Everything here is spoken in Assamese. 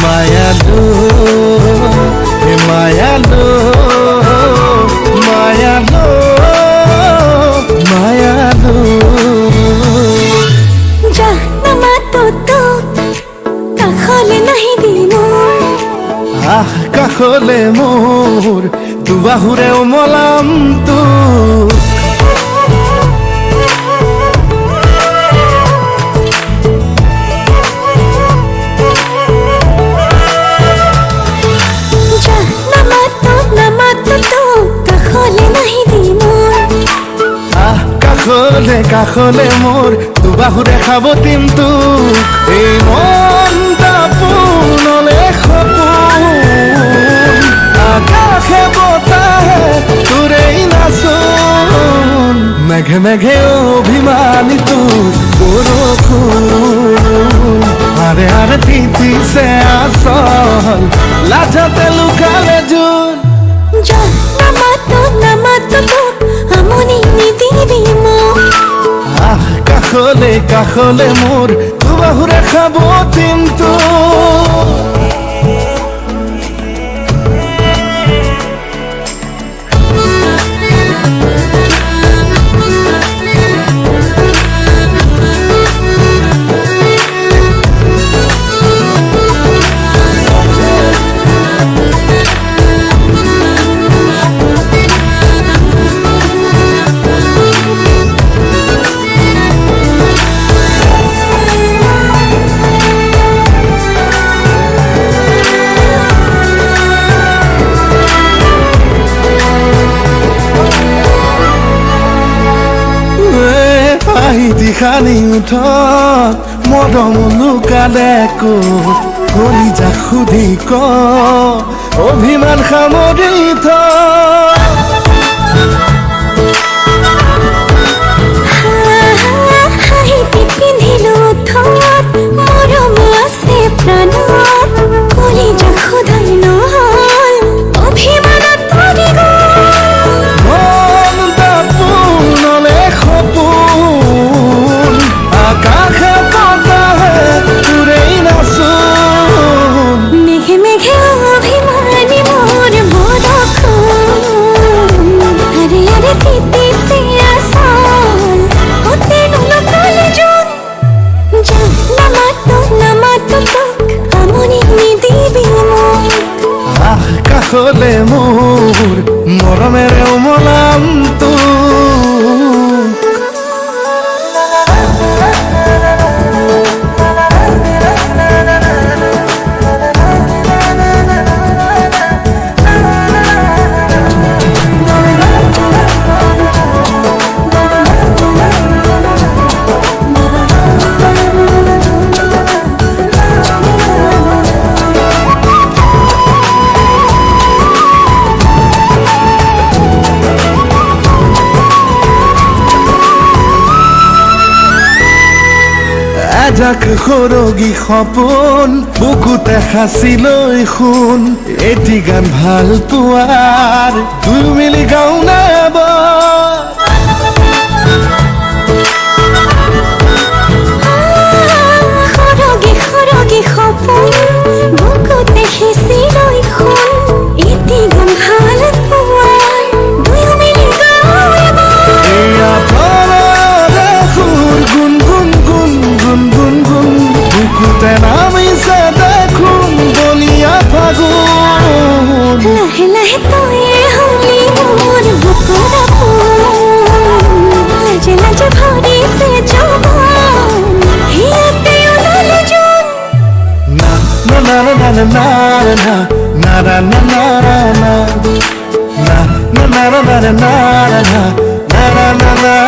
মায়ালো মায়ালো মায়ালো মায়ালো জাহ্নমা তো কাষলে নাহিবি মোৰ আহ কাষলে মোৰ দুবাহুৰে উমলাম তোক কাষলে কাষলে মোৰ দুবাহুৰে খাবতিম তোক এই মনটা পূৰ্ণলে সপোন আকাশে বতাহে তোৰেই নাচোন মেঘে মেঘে অভিমানী তোৰ বৰষুণ আৰে আৰে তিতিছে আচল লাজতে লুকালে জোন নামাতো তোক আমনি নিদিবি মোক কাষলে কাষলে মোৰ দুবাহুৰে খাবতিম তোক দিখানি উঠত মৰম লুকালে ক'ত কলিজা সুধি ক অভিমান সামৰি থ পিন্ধিলো থত মৰম আছে প্ৰাণত কলিজা সুধাই নহল অভিমানত পৰি আকাশে বতাহে তোৰেই নাচোন মেঘে মেঘে অভিমানী মোৰ বৰষুণ আৰে আৰে তিতিছে আচল কতে নুলুকালে জোন নামাতো তোক আমনি নিদিবি মোক কাষলে মোৰ মৰমেৰে উমলাম তোক যাক সৰগী সপোন বুকুতে সাঁচি লৈ শুন এটি গান ভাল পোৱাৰ দুই মিলি গাওঁ নাব সৰগী সপোন বুকুতে সাঁচি লৈ শুন এটি গান ভাল পোৱাৰ দুই মিলি গাওঁ এয়া পৰৰে সুৰ গুণ গুণ গুণ গুণ গুণ গুণ বুকুতে নামিছে দেখোন বলিয়া ফাগুন লাহে লাহে তয়ে হলি মোৰ বুকুৰ লাজে লাজে ভৰিছে যৌৱন হিয়াতে ওলালে জোন না না না না না না না না না না না na na na na na na na na na na na na